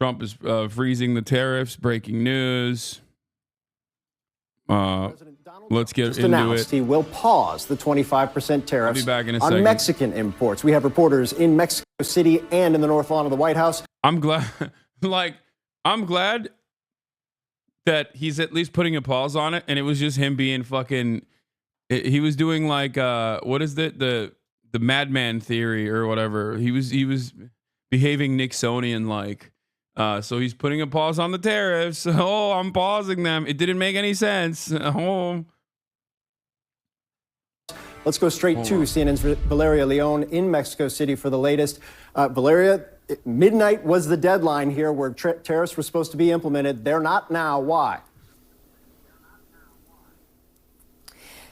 Trump is freezing the tariffs. Breaking news. Let's get just into announced it. He will pause the 25% tariffs I'll be back in a on second. Mexican imports. We have reporters in Mexico City and in the North Lawn of the White House. I'm glad, I'm glad that he's at least putting a pause on it, and it was just him being fucking. He was doing like what is the madman theory or whatever. He was behaving Nixonian like. So he's putting a pause on the tariffs. Oh, I'm pausing them. It didn't make any sense. Oh. Let's go straight to CNN's Valeria Leon in Mexico City for the latest. Valeria, midnight was the deadline here where tariffs were supposed to be implemented. They're not now. Why?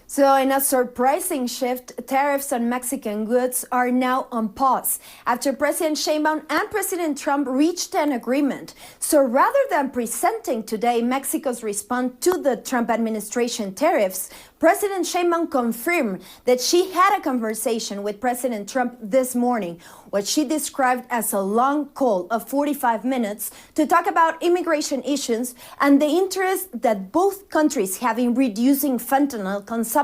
So in a surprising shift, tariffs on Mexican goods are now on pause after President Sheinbaum and President Trump reached an agreement. So rather than presenting today Mexico's response to the Trump administration tariffs, President Sheinbaum confirmed that she had a conversation with President Trump this morning, what she described as a long call of 45 minutes to talk about immigration issues and the interest that both countries have in reducing fentanyl consumption.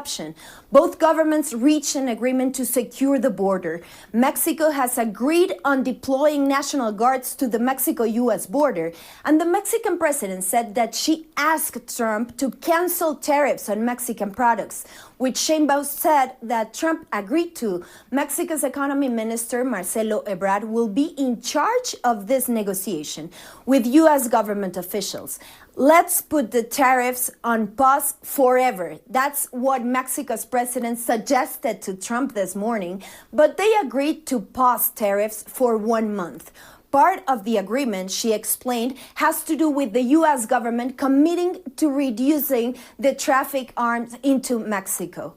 Both governments reached an agreement to secure the border. Mexico has agreed on deploying National Guards to the Mexico-U.S. border, and the Mexican president said that she asked Trump to cancel tariffs on Mexican products, which Sheinbaum said that Trump agreed to. Mexico's economy minister, Marcelo Ebrard, will be in charge of this negotiation with U.S. government officials. Let's put the tariffs on pause forever. That's what Mexico's president suggested to Trump this morning, but they agreed to pause tariffs for 1 month. Part of the agreement, she explained, has to do with the U.S. government committing to reducing the traffic arms into Mexico.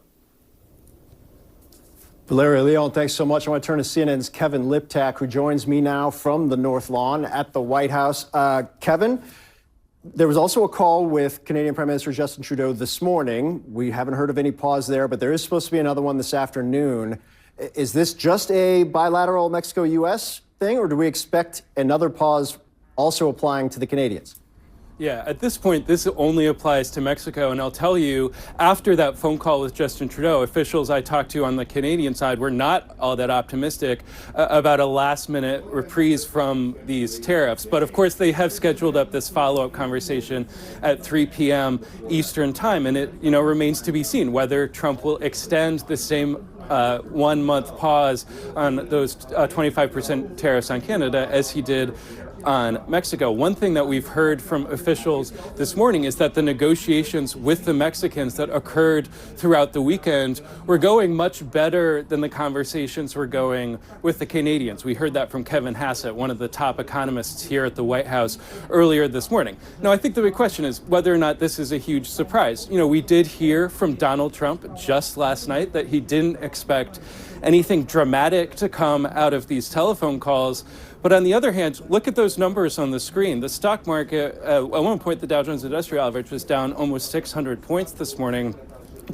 Valeria Leon, thanks so much. I want to turn to CNN's Kevin Liptak, who joins me now from the North Lawn at the White House. Kevin, there was also a call with Canadian Prime Minister Justin Trudeau this morning. We haven't heard of any pause there, but there is supposed to be another one this afternoon. Is this just a bilateral Mexico-U.S. thing, or do we expect another pause also applying to the Canadians? Yeah, at this point, this only applies to Mexico. And I'll tell you, after that phone call with Justin Trudeau, officials I talked to on the Canadian side were not all that optimistic about a last-minute reprise from these tariffs. But of course, they have scheduled up this follow-up conversation at 3 p.m. Eastern time. And it remains to be seen whether Trump will extend the same 1 month pause on those 25% tariffs on Canada as he did on Mexico. One thing that we've heard from officials this morning is that the negotiations with the Mexicans that occurred throughout the weekend were going much better than the conversations were going with the Canadians. We heard that from Kevin Hassett, one of the top economists here at the White House earlier this morning. Now, I think the big question is whether or not this is a huge surprise. We did hear from Donald Trump just last night that he didn't expect anything dramatic to come out of these telephone calls. But on the other hand, look at those numbers on the screen. The stock market, at one point, the Dow Jones Industrial Average was down almost 600 points this morning.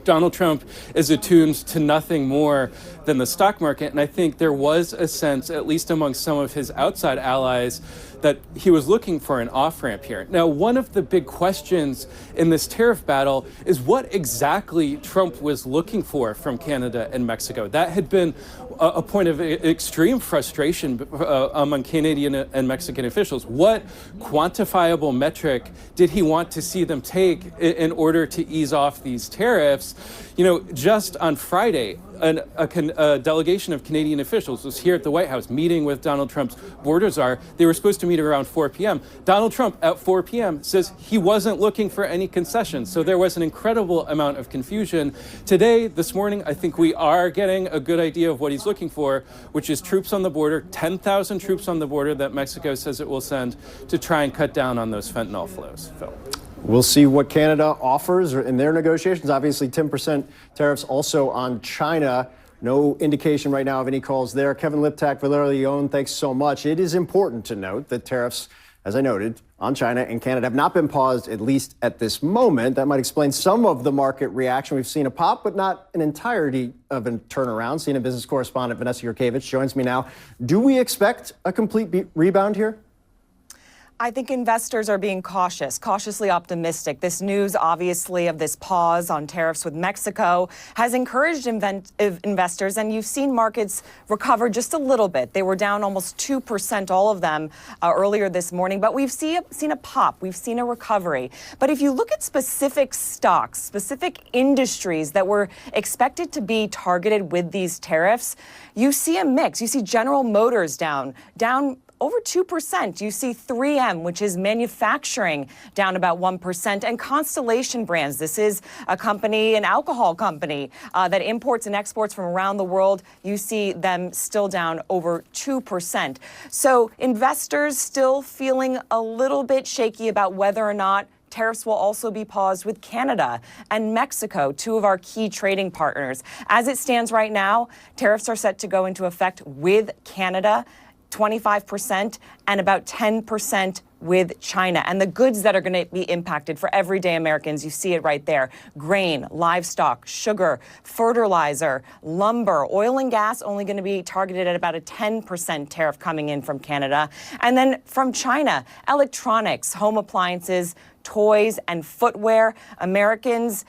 Donald Trump is attuned to nothing more than the stock market. And I think there was a sense, at least among some of his outside allies, that he was looking for an off-ramp here. Now, one of the big questions in this tariff battle is what exactly Trump was looking for from Canada and Mexico. That had been a point of extreme frustration among Canadian and Mexican officials. What quantifiable metric did he want to see them take in order to ease off these tariffs? Just on Friday, a delegation of Canadian officials was here at the White House meeting with Donald Trump's border czar. They were supposed to meet around 4 p.m. Donald Trump at 4 p.m. says he wasn't looking for any concessions. So there was an incredible amount of confusion. Today, this morning, I think we are getting a good idea of what he's looking for, which is troops on the border, 10,000 troops on the border that Mexico says it will send to try and cut down on those fentanyl flows. Phil. We'll see what Canada offers in their negotiations. Obviously, 10% tariffs also on China. No indication right now of any calls there. Kevin Liptak, Valeria Leon, thanks so much. It is important to note that tariffs, as I noted, on China and Canada have not been paused, at least at this moment. That might explain some of the market reaction. We've seen a pop, but not an entirety of a turnaround. CNN business correspondent Vanessa Yurkevich joins me now. Do we expect a complete rebound here? I think investors are being cautiously optimistic. This news, obviously, of this pause on tariffs with Mexico has encouraged investors, and you've seen markets recover just a little bit. They were down almost 2%, all of them, earlier this morning, but we've seen a pop. We've seen a recovery. But if you look at specific stocks, specific industries that were expected to be targeted with these tariffs, you see a mix. You see General Motors down over 2%. You see 3M, which is manufacturing, down about 1%, and Constellation Brands. This is a company, an alcohol company that imports and exports from around the world. You see them still down over 2%. So investors still feeling a little bit shaky about whether or not tariffs will also be paused with Canada and Mexico, two of our key trading partners. As it stands right now, tariffs are set to go into effect with Canada, 25%, and about 10% with China. And the goods that are going to be impacted for everyday Americans, you see it right there: grain, livestock, sugar, fertilizer, lumber, oil and gas, only going to be targeted at about a 10% tariff coming in from Canada. And then from China, electronics, home appliances, toys, and footwear. Americans,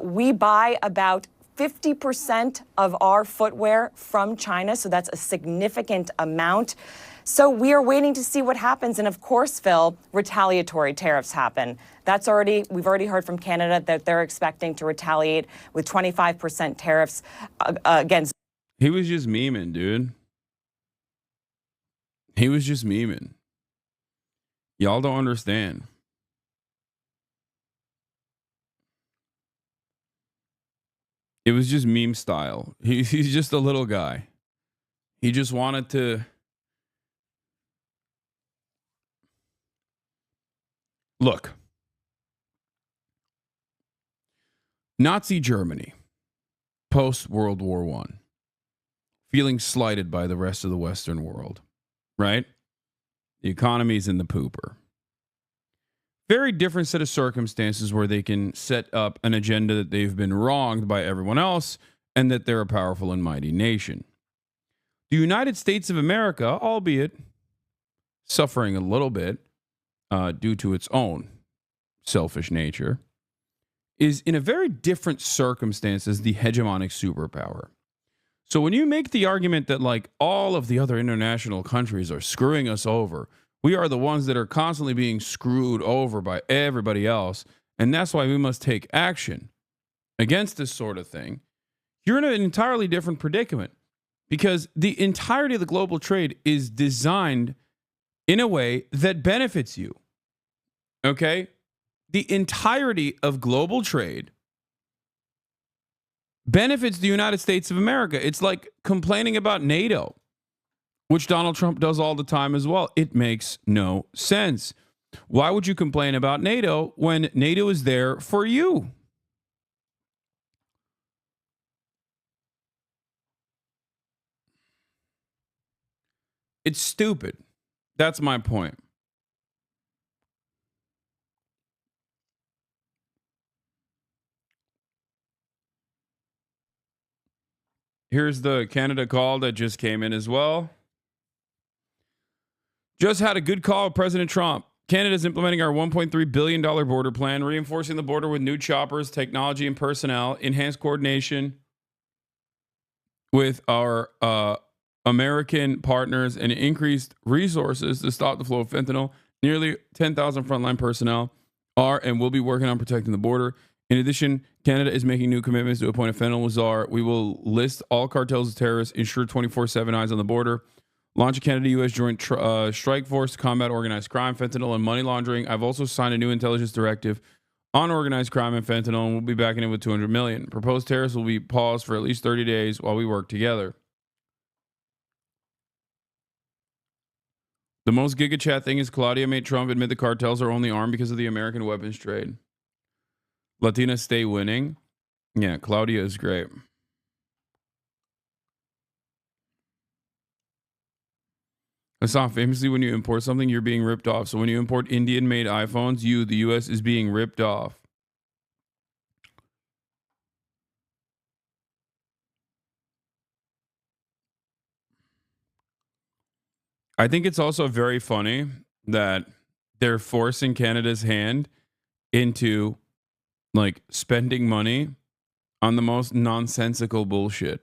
we buy about 50% of our footwear from China, so that's a significant amount. So we are waiting to see what happens. And of course, Phil, retaliatory tariffs happen. We've already heard from Canada that they're expecting to retaliate with 25% tariffs against. He was just memeing, dude. He was just memeing. Y'all don't understand. It was just meme style. He's just a little guy. He just wanted to. Look. Nazi Germany, post World War I, feeling slighted by the rest of the Western world, right? The economy's in the pooper. Very different set of circumstances where they can set up an agenda that they've been wronged by everyone else and that they're a powerful and mighty nation. The United States of America, albeit suffering a little bit due to its own selfish nature, is in a very different circumstance as the hegemonic superpower. So when you make the argument that like all of the other international countries are screwing us over, we are the ones that are constantly being screwed over by everybody else, and that's why we must take action against this sort of thing, you're in an entirely different predicament, because the entirety of the global trade is designed in a way that benefits you. Okay? The entirety of global trade benefits the United States of America. It's like complaining about NATO, which Donald Trump does all the time as well. It makes no sense. Why would you complain about NATO when NATO is there for you? It's stupid. That's my point. Here's the Canada call that just came in as well. Just had a good call with President Trump. Canada is implementing our $1.3 billion border plan, reinforcing the border with new choppers, technology, and personnel, enhanced coordination with our American partners, and increased resources to stop the flow of fentanyl. Nearly 10,000 frontline personnel are and will be working on protecting the border. In addition, Canada is making new commitments to appoint a fentanyl czar. We will list all cartels as terrorists, ensure 24/7 eyes on the border, launch a Canada-U.S. joint strike force to combat organized crime, fentanyl, and money laundering. I've also signed a new intelligence directive on organized crime and fentanyl, and we'll be backing it with $200 million. Proposed tariffs will be paused for at least 30 days while we work together. The most giga chat thing is Claudia made Trump admit the cartels are only armed because of the American weapons trade. Latinas stay winning. Yeah, Claudia is great. Hassan, famously, when you import something, you're being ripped off. So when you import Indian-made iPhones, the U.S., is being ripped off. I think it's also very funny that they're forcing Canada's hand into like spending money on the most nonsensical bullshit.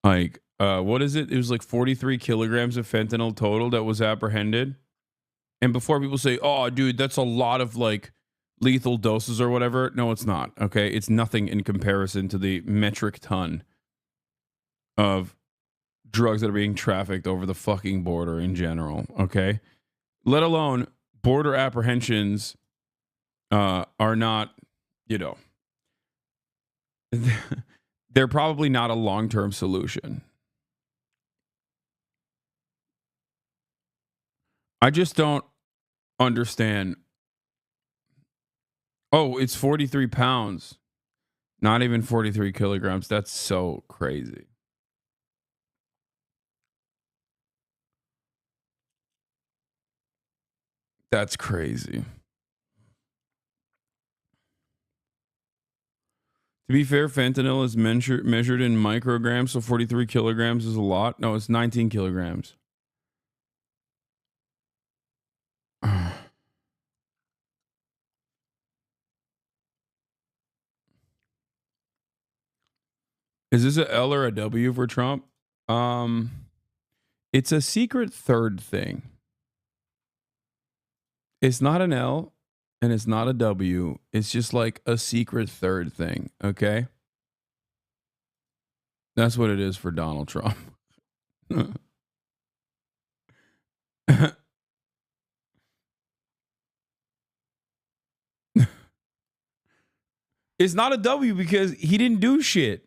Like, what is it? It was like 43 kilograms of fentanyl total that was apprehended. And before people say, oh, dude, that's a lot of like lethal doses or whatever. No, it's not. Okay. It's nothing in comparison to the metric ton of drugs that are being trafficked over the fucking border in general. Okay. Let alone border apprehensions are not, you know, they're probably not a long-term solution. I just don't understand. Oh, it's 43 pounds. Not even 43 kilograms. That's so crazy. That's crazy. To be fair, fentanyl is measured in micrograms, so 43 kilograms is a lot. No, it's 19 kilograms. Is this a L or a W for Trump? It's a secret third thing. It's not an L and it's not a W. It's just like a secret third thing, okay? That's what it is for Donald Trump. It's not a W because he didn't do shit.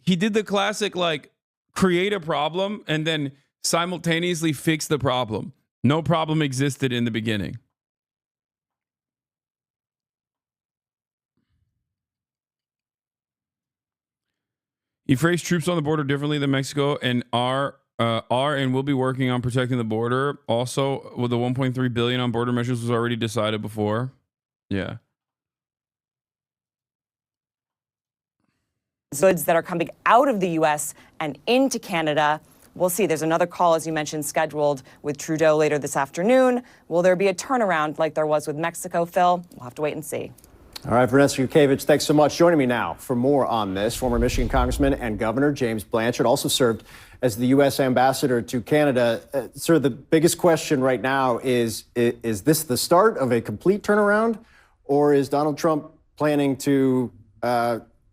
He did the classic, like, create a problem and then simultaneously fix the problem. No problem existed in the beginning. He phrased troops on the border differently than Mexico and are and will be working on protecting the border. Also, with the 1.3 billion on border measures was already decided before. Yeah. Goods that are coming out of the U.S. and into Canada. We'll see. There's another call, as you mentioned, scheduled with Trudeau later this afternoon. Will there be a turnaround like there was with Mexico, Phil? We'll have to wait and see. All right, Vanessa Yukevich, thanks so much. Joining me now for more on this, former Michigan Congressman and Governor James Blanchard also served as the U.S. ambassador to Canada. Sir, the biggest question right now is this the start of a complete turnaround, or is Donald Trump planning to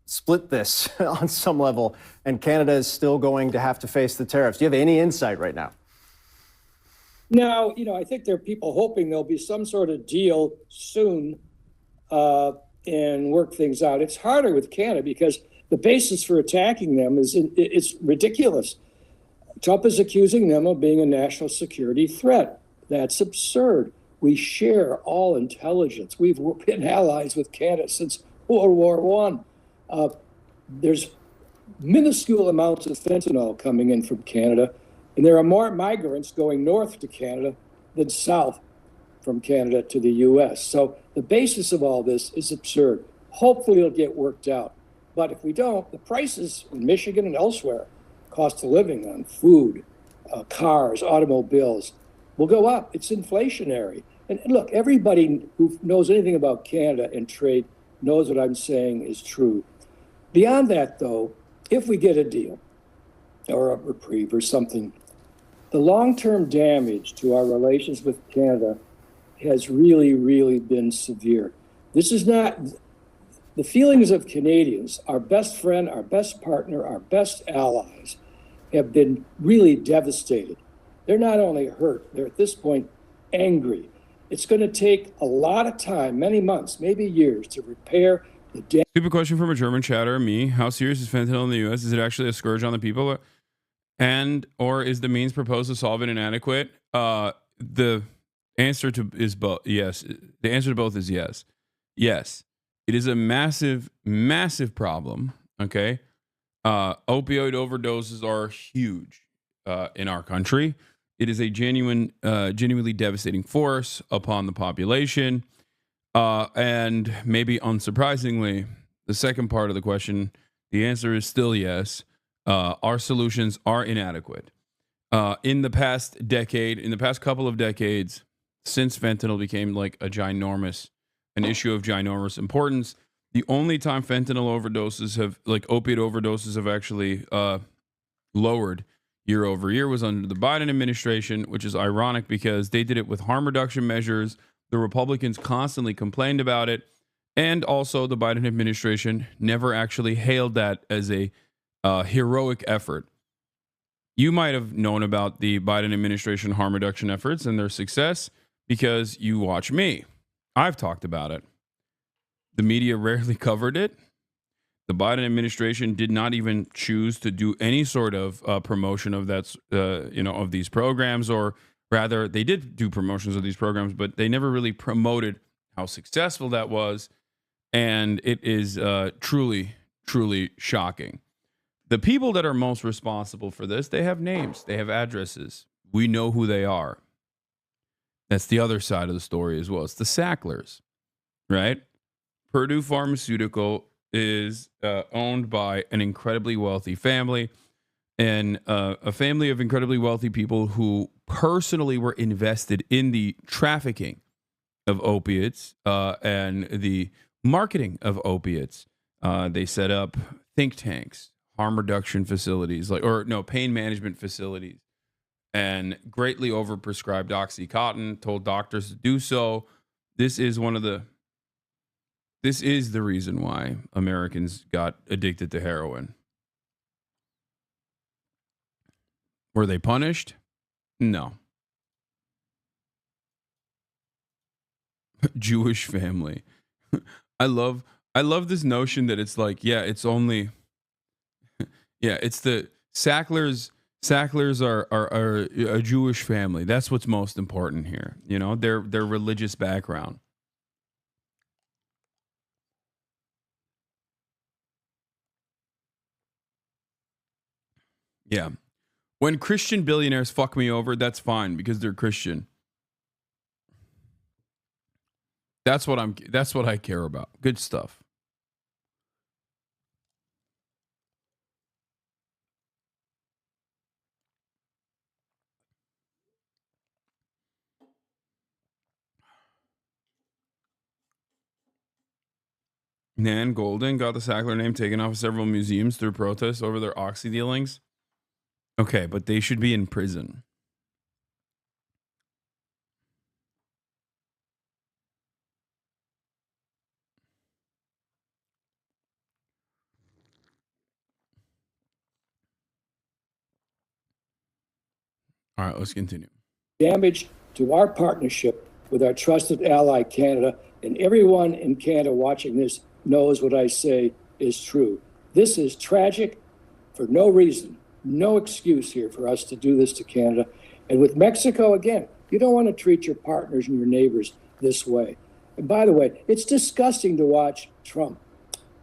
split this on some level, and Canada is still going to have to face the tariffs? Do you have any insight right now? No, I think there are people hoping there'll be some sort of deal soon and work things out. It's harder with Canada because the basis for attacking them it's ridiculous. Trump is accusing them of being a national security threat. That's absurd. We share all intelligence. We've been allies with Canada since World War I. There's minuscule amounts of fentanyl coming in from Canada, and there are more migrants going north to Canada than south from Canada to the U.S. So the basis of all this is absurd. Hopefully it'll get worked out. But if we don't, the prices in Michigan and elsewhere, cost of living on food, cars, automobiles, will go up. It's inflationary. And look, everybody who knows anything about Canada and trade knows what I'm saying is true. Beyond that, though, if we get a deal or a reprieve or something, the long-term damage to our relations with Canada has really, really been severe. This is not the feelings of Canadians, our best friend, our best partner, our best allies, have been really devastated. They're not only hurt, they're at this point angry. It's going to take a lot of time, many months, maybe years, to repair the damage. Stupid question from a German chatter, me. How serious is fentanyl in the U.S.? Is it actually a scourge on the people? Or is the means proposed to solve it inadequate? The answer to is both. Yes. The answer to both is yes. Yes. It is a massive, massive problem. Okay. Opioid overdoses are huge in our country. It is a genuinely devastating force upon the population. And maybe unsurprisingly, the second part of the question, the answer is still yes. Our solutions are inadequate. in the past couple of decades, since fentanyl became like an issue of ginormous importance, the only time opiate overdoses have actually lowered year over year was under the Biden administration, which is ironic because they did it with harm reduction measures. The Republicans constantly complained about it. And also the Biden administration never actually hailed that as a heroic effort. You might have known about the Biden administration harm reduction efforts and their success because you watch me. I've talked about it. The media rarely covered it. The Biden administration did not even choose to do any sort of promotion of of these programs, or rather, they did do promotions of these programs, but they never really promoted how successful that was. And it is truly, truly shocking. The people that are most responsible for this, they have names, they have addresses. We know who they are. That's the other side of the story as well. It's the Sacklers, right? Purdue Pharmaceutical is owned by an incredibly wealthy family, and a family of incredibly wealthy people who personally were invested in the trafficking of opiates and the marketing of opiates. They set up think tanks, harm reduction facilities, pain management facilities, and greatly overprescribed OxyContin, told doctors to do so. This is the reason why Americans got addicted to heroin. Were they punished? No. Jewish family. I love this notion that it's like, it's only, it's the Sacklers. Sacklers are a Jewish family. That's what's most important here. You know, their religious background. Yeah. When Christian billionaires fuck me over, that's fine because they're Christian. That's what I care about. Good stuff. Nan Golden got the Sackler name taken off of several museums through protests over their oxy dealings. Okay, but they should be in prison. All right, let's continue. Damage to our partnership with our trusted ally, Canada, and everyone in Canada watching this knows what I say is true. This is tragic for no reason, no excuse here for us to do this to Canada. And with Mexico, again, you don't want to treat your partners and your neighbors this way. And by the way, it's disgusting to watch Trump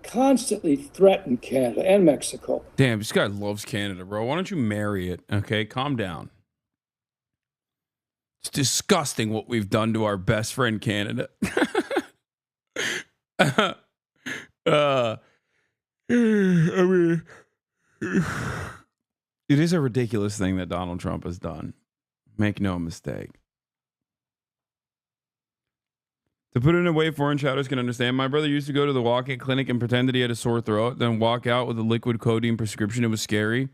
constantly threaten Canada and Mexico. Damn, this guy loves Canada, bro. Why don't you marry it? Okay, calm down. It's disgusting what we've done to our best friend Canada. I mean, it is a ridiculous thing that Donald Trump has done. Make no mistake. To put it in a way foreign shouters can understand, my brother used to go to the walk-in clinic and pretend that he had a sore throat, then walk out with a liquid codeine prescription. It was scary.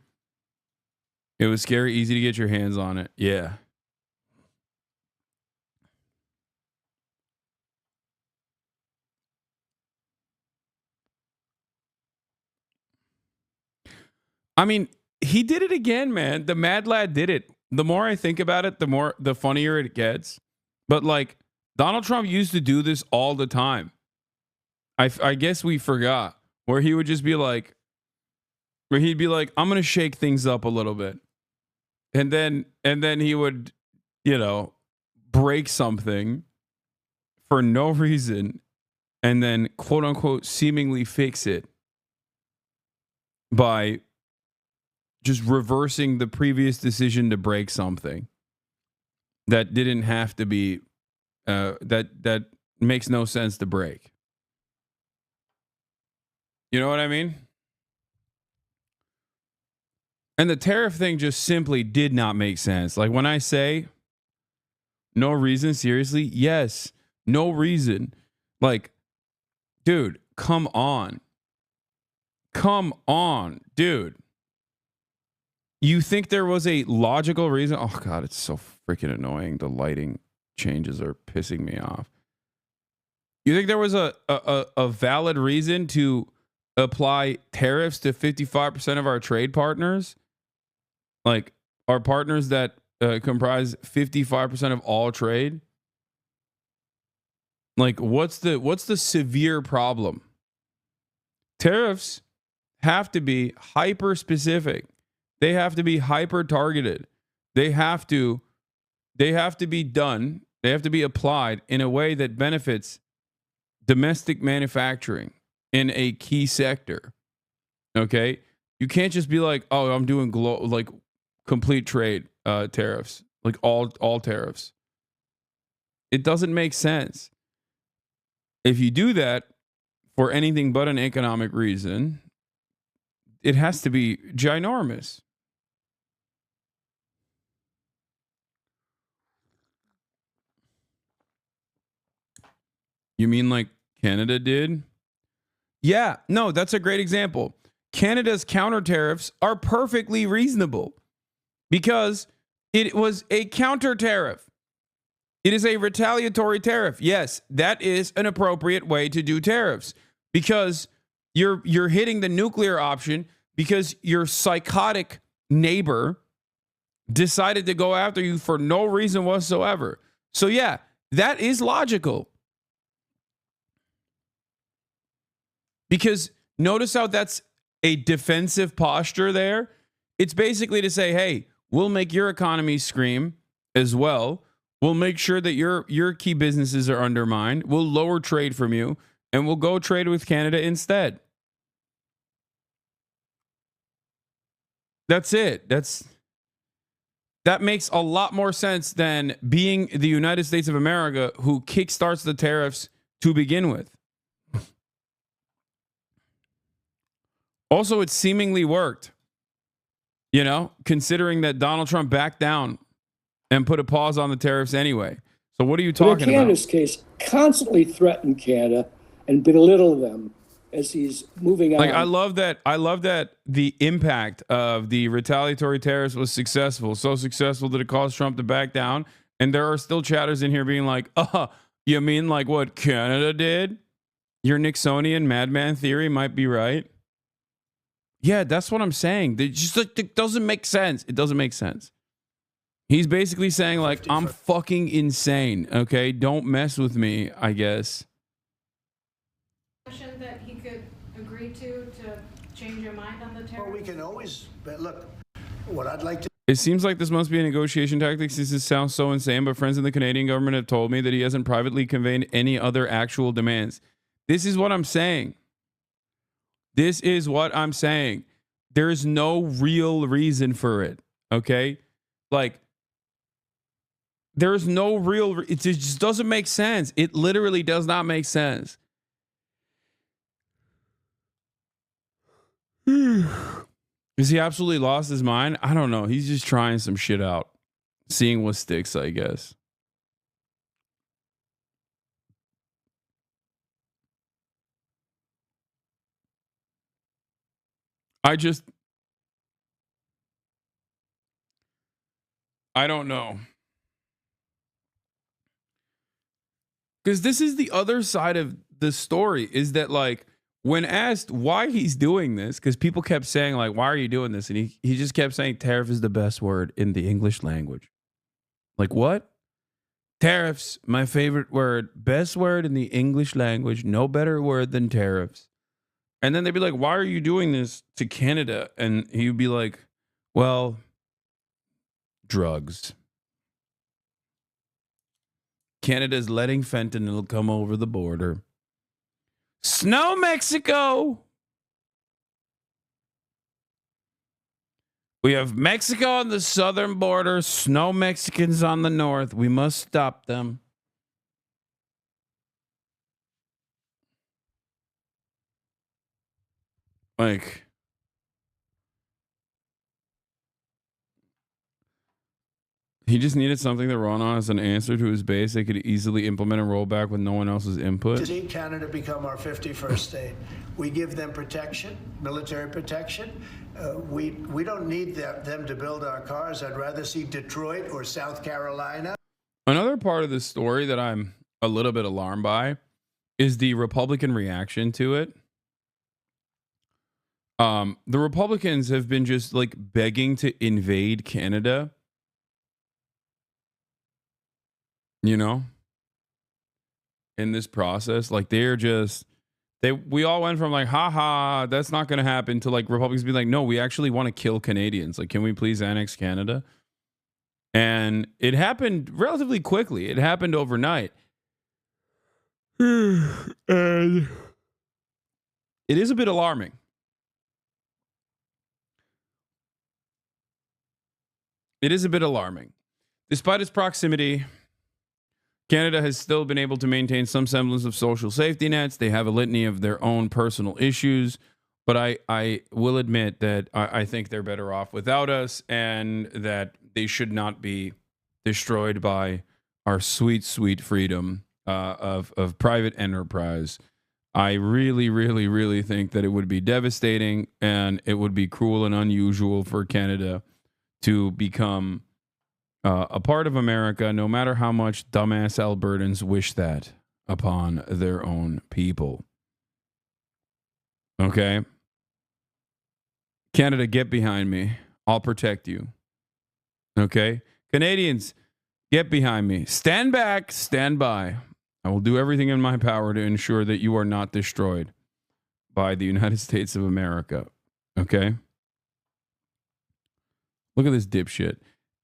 It was scary, easy to get your hands on it. Yeah. I mean, he did it again, man. The mad lad did it. The more I think about it, the funnier it gets. But like, Donald Trump used to do this all the time. I guess we forgot, where he would just be like, where he'd be like, I'm going to shake things up a little bit. And then he would, break something for no reason and then quote unquote seemingly fix it by just reversing the previous decision to break something that didn't have to be, that makes no sense to break. You know what I mean? And the tariff thing just simply did not make sense. Like when I say no reason, seriously, yes, no reason. Like, dude, come on. Come on, dude. You think there was a logical reason? Oh, God, it's so freaking annoying. The lighting changes are pissing me off. You think there was a valid reason to apply tariffs to 55% of our trade partners? Like our partners that comprise 55% of all trade? Like what's the severe problem? Tariffs have to be hyper specific. They have to be hyper targeted. They have to be done. They have to be applied in a way that benefits domestic manufacturing in a key sector. Okay? You can't just be like, "Oh, I'm doing like complete trade tariffs, like all tariffs." It doesn't make sense. If you do that for anything but an economic reason, it has to be ginormous. You mean like Canada did? Yeah, no, that's a great example. Canada's counter tariffs are perfectly reasonable because it was a counter tariff. It is a retaliatory tariff. Yes, that is an appropriate way to do tariffs because you're hitting the nuclear option because your psychotic neighbor decided to go after you for no reason whatsoever. So yeah, that is logical. Because notice how that's a defensive posture there. It's basically to say, hey, we'll make your economy scream as well. We'll make sure that your key businesses are undermined. We'll lower trade from you, and we'll go trade with Canada instead. That's it. That makes a lot more sense than being the United States of America who kickstarts the tariffs to begin with. Also, it seemingly worked, you know, considering that Donald Trump backed down and put a pause on the tariffs anyway. So what are you talking about? In Canada's case, constantly threatened Canada and belittle them as he's moving on. Like I love that the impact of the retaliatory tariffs was successful. So successful that it caused Trump to back down. And there are still chatters in here being like, you mean like what Canada did? Your Nixonian madman theory might be right. Yeah, that's what I'm saying. They just like it doesn't make sense. It doesn't make sense. He's basically saying like I'm fucking insane. Okay, don't mess with me. I guess. That he could agree to change your mind on the tariff. Well, we can always look. What I'd like to. It seems like this must be a negotiation tactic. This sounds so insane, but friends in the Canadian government have told me that he hasn't privately conveyed any other actual demands. This is what I'm saying. This is what I'm saying. There's no real reason for it. Okay? Like, there's no real, it just doesn't make sense. It literally does not make sense. Is he absolutely lost his mind? I don't know. He's just trying some shit out. Seeing what sticks, I guess. I don't know. Because this is the other side of the story is that like when asked why he's doing this, because people kept saying like, why are you doing this? And he just kept saying tariff is the best word in the English language. Like what? Tariffs, my favorite word, best word in the English language, no better word than tariffs. And then they'd be like, why are you doing this to Canada? And he'd be like, well, drugs. Canada's letting fentanyl come over the border. Snow Mexico. We have Mexico on the southern border, snow Mexicans on the north. We must stop them. Like, He just needed something that Ron as an answer to his base. They could easily implement a rollback with no one else's input. To see Canada become our 51st state. We give them protection, military protection. We don't need them to build our cars. I'd rather see Detroit or South Carolina. Another part of this story that I'm a little bit alarmed by is the Republican reaction to it. The Republicans have been just like begging to invade Canada. You know, in this process, like we all went from like, haha, that's not going to happen to like Republicans be like, no, we actually want to kill Canadians. Like, can we please annex Canada? And it happened relatively quickly. It happened overnight. And it is a bit alarming. It is a bit alarming. Despite its proximity, Canada has still been able to maintain some semblance of social safety nets. They have a litany of their own personal issues, but I will admit that I think they're better off without us, and that they should not be destroyed by our sweet, sweet freedom of private enterprise. I really, really, really think that it would be devastating, and it would be cruel and unusual for Canada to become a part of America, no matter how much dumbass Albertans wish that upon their own people. Okay? Canada, get behind me. I'll protect you. Okay? Canadians, get behind me. Stand back, stand by. I will do everything in my power to ensure that you are not destroyed by the United States of America. Okay? Look at this dipshit.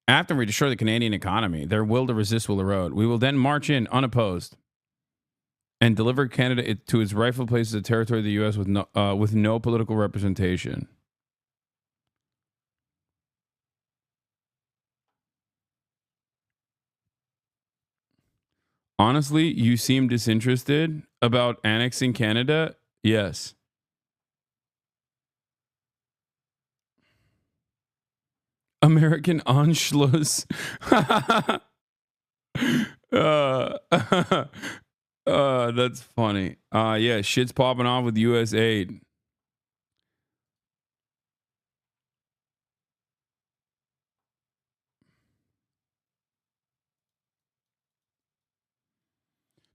After we destroy the Canadian economy, their will to resist will erode. We will then march in unopposed and deliver Canada to its rightful place as a territory of the U.S. with no political representation. Honestly, you seem disinterested about annexing Canada? Yes. American Anschluss. That's funny. Yeah, shit's popping off with U.S. aid.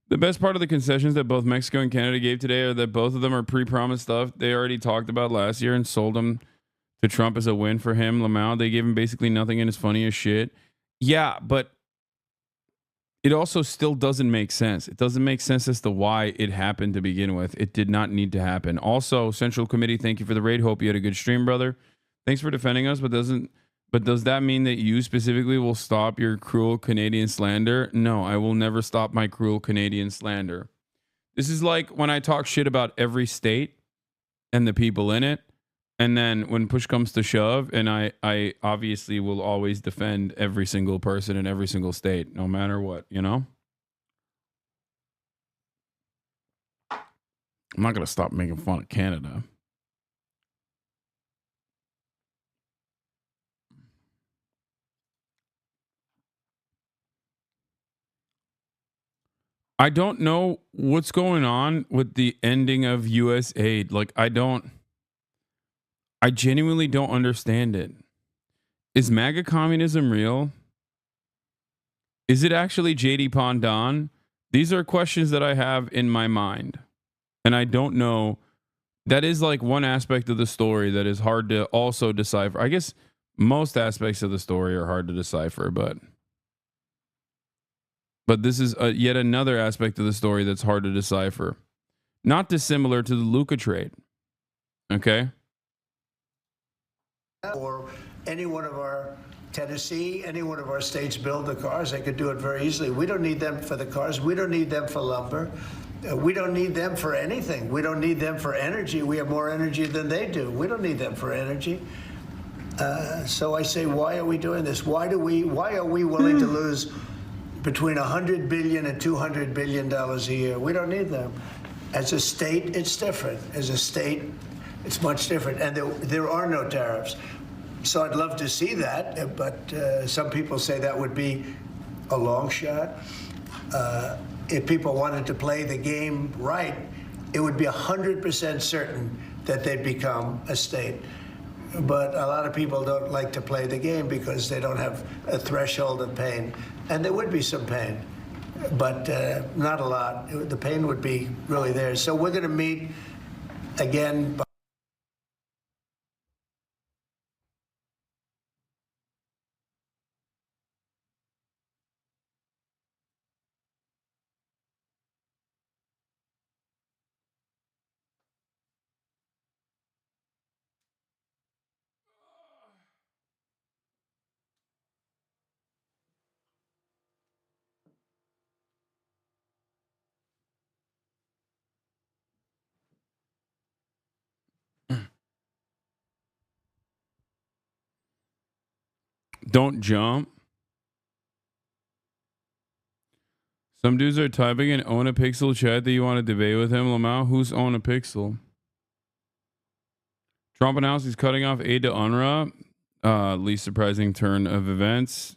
The best part of the concessions that both Mexico and Canada gave today are that both of them are pre-promised stuff they already talked about last year and sold them to Trump as a win for him. Lamau, they gave him basically nothing and it's funny as shit. Yeah, but it also still doesn't make sense. It doesn't make sense as to why it happened to begin with. It did not need to happen. Also, Central Committee, thank you for the raid. Hope you had a good stream, brother. Thanks for defending us, but does that mean that you specifically will stop your cruel Canadian slander? No, I will never stop my cruel Canadian slander. This is like when I talk shit about every state and the people in it. And then when push comes to shove, and I obviously will always defend every single person in every single state, no matter what, you know? I'm not going to stop making fun of Canada. I don't know what's going on with the ending of U.S. aid. Like, I genuinely don't understand it. Is MAGA communism real? Is it actually JD Pondon? These are questions that I have in my mind. And I don't know. That is like one aspect of the story that is hard to also decipher. I guess most aspects of the story are hard to decipher, but this is yet another aspect of the story that's hard to decipher. Not dissimilar to the Luca trade. Okay? Or any one of our Tennessee, any one of our states build the cars. They could do it very easily. We don't need them for the cars. We don't need them for lumber. We don't need them for anything. We don't need them for energy. We have more energy than they do. We don't need them for energy. So I say, why are we doing this? Why are we willing to lose between $100 billion and $200 billion a year? We don't need them. As a state, it's different. As a state, it's much different. And there are no tariffs. So I'd love to see that, but some people say that would be a long shot. If people wanted to play the game right, it would be 100% certain that they'd become a state. But a lot of people don't like to play the game because they don't have a threshold of pain. And there would be some pain, but not a lot. The pain would be really there. So we're going to meet again. Don't jump. Some dudes are typing in own a pixel chat that you want to debate with him. Lamau, who's own a pixel? Trump announced he's cutting off aid to UNRWA. Least surprising turn of events.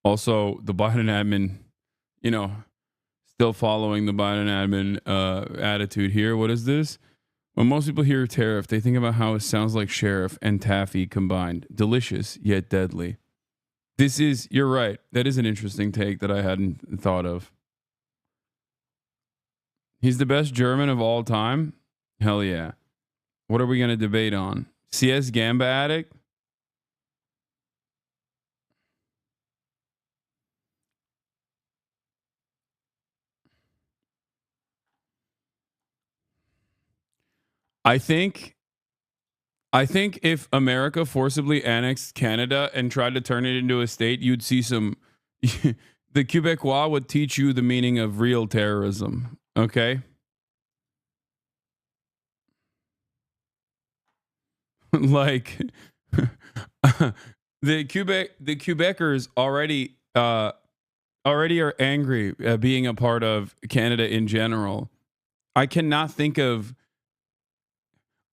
Also, the Biden admin, still following the Biden admin attitude here. What is this? When most people hear tariff, they think about how it sounds like sheriff and taffy combined. Delicious, yet deadly. You're right. That is an interesting take that I hadn't thought of. He's the best German of all time? Hell yeah. What are we going to debate on? CS Gamba addict? I think if America forcibly annexed Canada and tried to turn it into a state, you'd see some. The Quebecois would teach you the meaning of real terrorism. Okay. Like the Quebecers already are angry being a part of Canada in general. I can't think of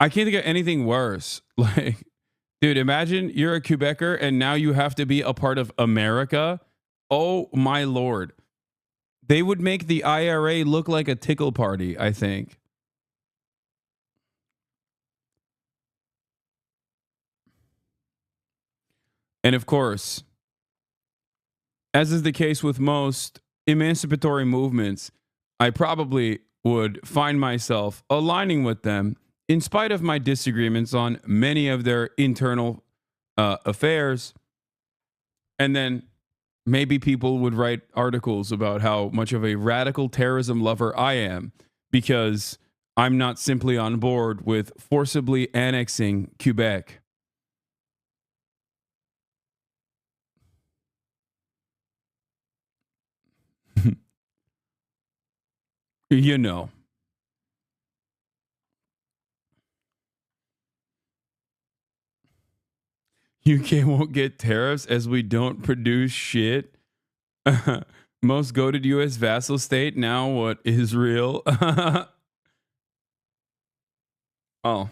anything worse. Like, dude, imagine you're a Quebecer and now you have to be a part of America. Oh my Lord. They would make the IRA look like a tickle party, I think. And of course, as is the case with most emancipatory movements, I probably would find myself aligning with them in spite of my disagreements on many of their internal affairs. And then maybe people would write articles about how much of a radical terrorism lover I am because I'm not simply on board with forcibly annexing Quebec. You know. UK won't get tariffs as we don't produce shit. Most goated US vassal state. Now what? Israel? Oh.